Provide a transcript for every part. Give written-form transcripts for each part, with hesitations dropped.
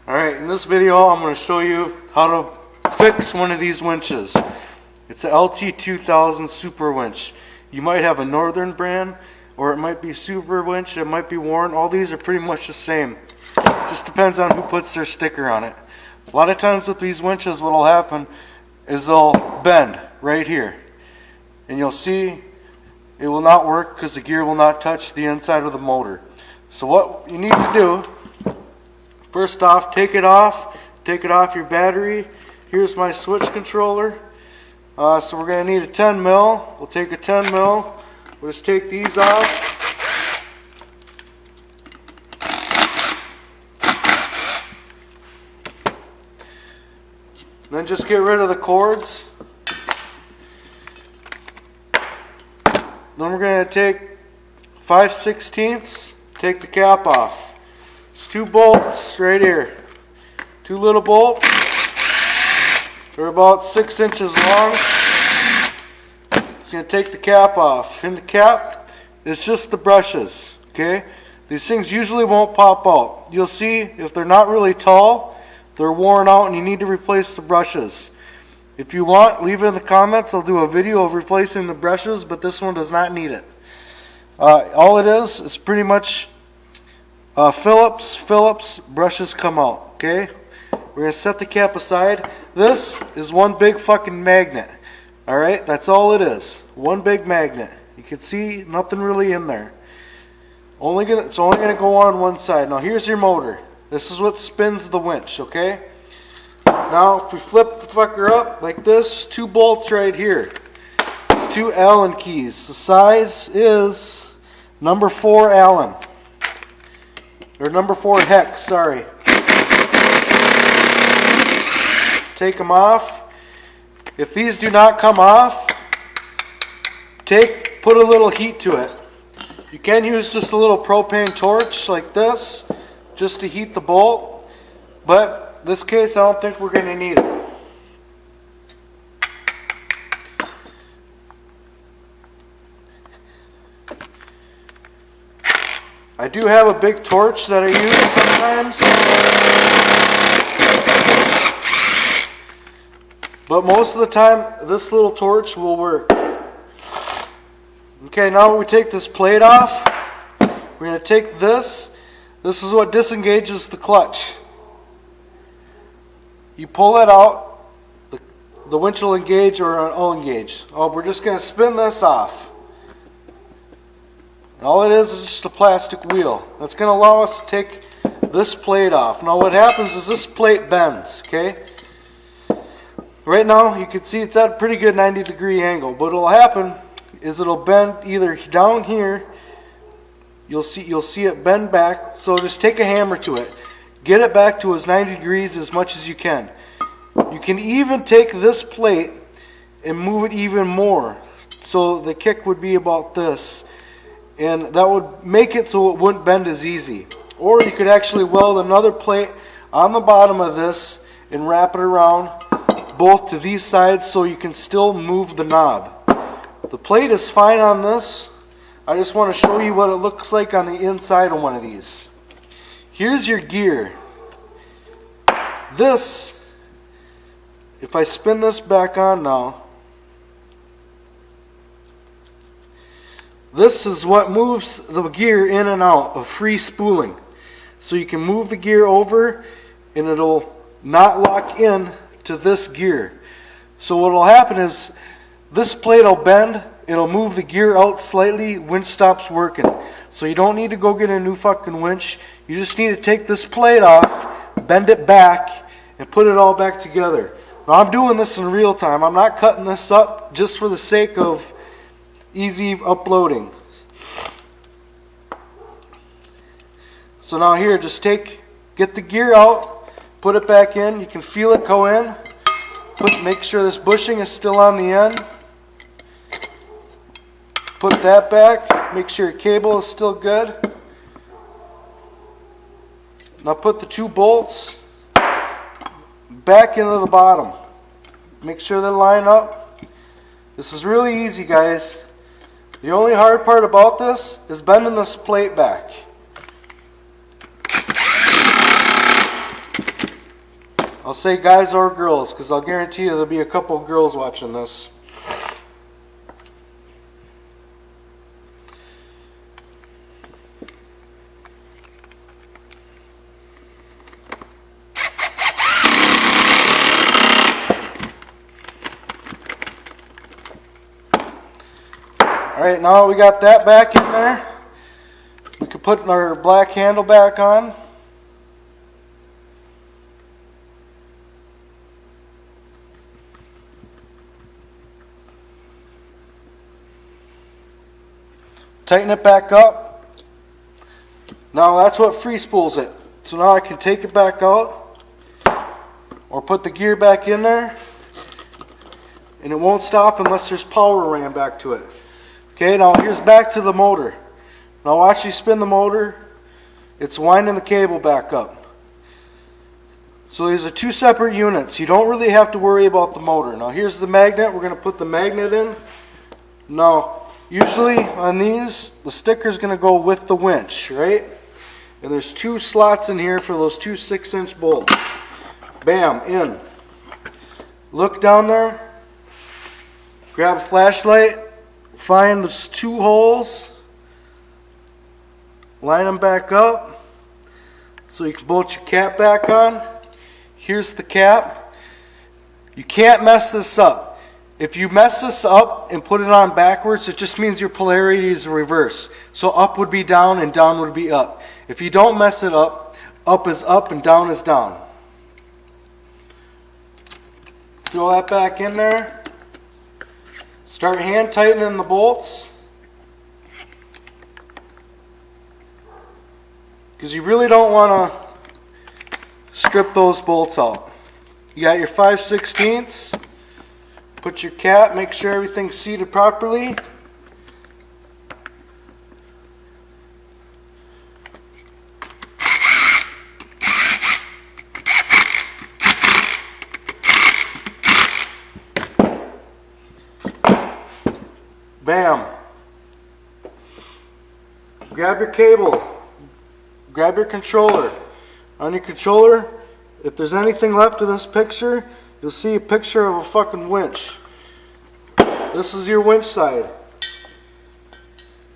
Alright, in this video I'm going to show you how to fix one of these winches. It's a LT2000 Super Winch. You might have a Northern brand, or it might be Super Winch, it might be Warren. All these are pretty much the same. Just depends on who puts their sticker on it. A lot of times with these winches what will happen is they'll bend right here. And you'll see it will not work because the gear will not touch the inside of the motor. So what you need to do, first off, take it off your battery. Here's my switch controller. So we're going to need a 10 mil. We'll take a 10 mil. We'll just take these off. Then just get rid of the cords. Then we're going to take 5/16, take the cap off. It's 2 bolts right here. 2 little bolts. They're about 6 inches long. It's going to take the cap off. In the cap, it's just the brushes. Okay? These things usually won't pop out. You'll see if they're not really tall, they're worn out and you need to replace the brushes. If you want, leave it in the comments. I'll do a video of replacing the brushes, but this one does not need it. All it is pretty much Phillips brushes come out. Okay? We're going to set the cap aside. This is one big fucking magnet. Alright? That's all it is. One big magnet. You can see nothing really in there. It's only going to go on one side. Now here's your motor. This is what spins the winch. Okay? Now if we flip the fucker up like this, there's 2 bolts right here. It's 2 Allen keys. The size is number 4 Allen. Or number 4 hex, sorry. Take them off. If these do not come off, put a little heat to it. You can use just a little propane torch like this just to heat the bolt, but in this case I don't think we're going to need it. I do have a big torch that I use sometimes, but most of the time this little torch will work. Okay, now we take this plate off. We're going to take this. This is what disengages the clutch. You pull it out, the winch will engage or it'll engage. Oh, we're just going to spin this off. All it is just a plastic wheel. That's going to allow us to take this plate off. Now what happens is this plate bends, okay? Right now you can see it's at a pretty good 90-degree angle. But what will happen is it'll bend either down here. You'll see it bend back. So just take a hammer to it. Get it back to as 90 degrees as much as you can. You can even take this plate and move it even more. So the kick would be about this. And that would make it so it wouldn't bend as easy. Or you could actually weld another plate on the bottom of this and wrap it around both to these sides so you can still move the knob. The plate is fine on this. I just want to show you what it looks like on the inside of one of these. Here's your gear. This, if I spin this back on now, this is what moves the gear in and out of free spooling. So you can move the gear over and it'll not lock in to this gear. So what will happen is this plate will bend, it'll move the gear out slightly, winch stops working. So you don't need to go get a new fucking winch. You just need to take this plate off, bend it back, and put it all back together. Now I'm doing this in real time. I'm not cutting this up just for the sake of easy uploading. So now here, just get the gear out, put it back in. You can feel it go in. Make sure this bushing is still on the end. Put that back. Make sure your cable is still good. Now put the 2 bolts back into the bottom. Make sure they line up. This is really easy, guys. The only hard part about this is bending this plate back. I'll say guys or girls, because I'll guarantee you there'll be a couple girls watching this. Alright, now we got that back in there. We can put our black handle back on. Tighten it back up. Now that's what free spools it. So now I can take it back out or put the gear back in there, and it won't stop unless there's power ran back to it. Okay, now here's back to the motor. Now watch you spin the motor. It's winding the cable back up. So these are two separate units. You don't really have to worry about the motor. Now here's the magnet. We're going to put the magnet in. Now usually on these, the sticker's going to go with the winch, right? And there's two slots in here for those two 6-inch bolts. Bam, in. Look down there. Grab a flashlight. Find those two holes. Line them back up so you can bolt your cap back on. Here's the cap. You can't mess this up. If you mess this up and put it on backwards, it just means your polarity is reverse. So up would be down and down would be up. If you don't mess it up is up and down is down. Throw that back in there. Start hand tightening the bolts, because you really don't want to strip those bolts out. You got your 5/16. Put your cap, make sure everything's seated properly. Bam. Grab your cable. Grab your controller. On your controller, if there's anything left of this picture, you'll see a picture of a fucking winch. This is your winch side.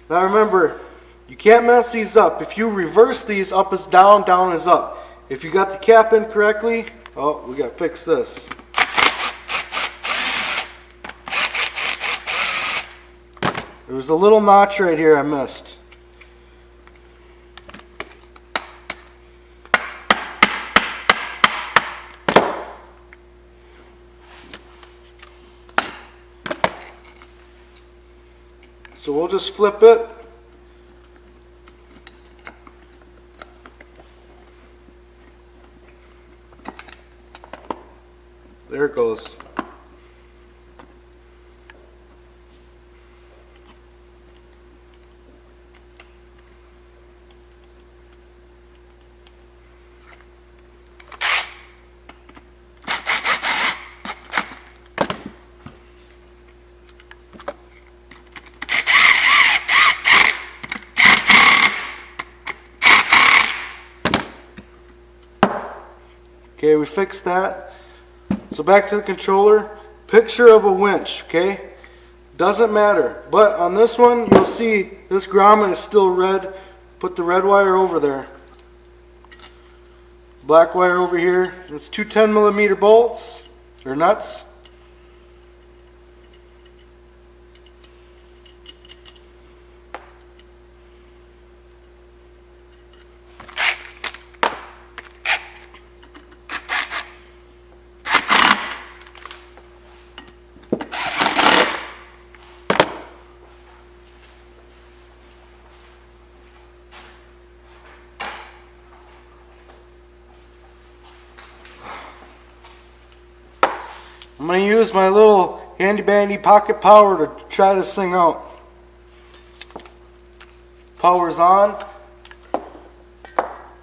Now remember, you can't mess these up. If you reverse these, up is down, down is up. If you got the cap in correctly, oh, we got to fix this. There was a little notch right here I missed. So we'll just flip it. There it goes. Okay, we fixed that. So back to the controller. Picture of a winch, okay? Doesn't matter. But on this one, you'll see this grommet is still red. Put the red wire over there. Black wire over here. It's two 10mm bolts, or nuts. I'm going to use my little handy-bandy pocket power to try this thing out. Power's on.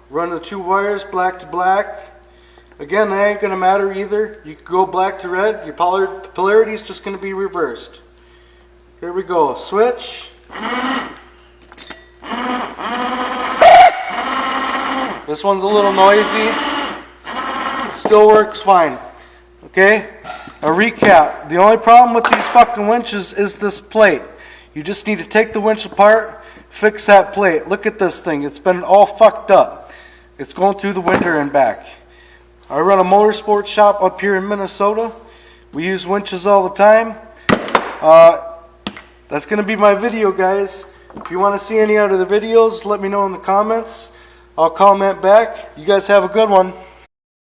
Run the two wires black to black. Again, that ain't going to matter either. You could go black to red. Your polarity is just going to be reversed. Here we go. Switch. This one's a little noisy. still works fine. Okay? A recap. The only problem with these fucking winches is this plate. You just need to take the winch apart, fix that plate. Look at this thing. It's been all fucked up. It's going through the winter and back. I run a motorsports shop up here in Minnesota. We use winches all the time. That's going to be my video, guys. If you want to see any other videos, let me know in the comments. I'll comment back. You guys have a good one.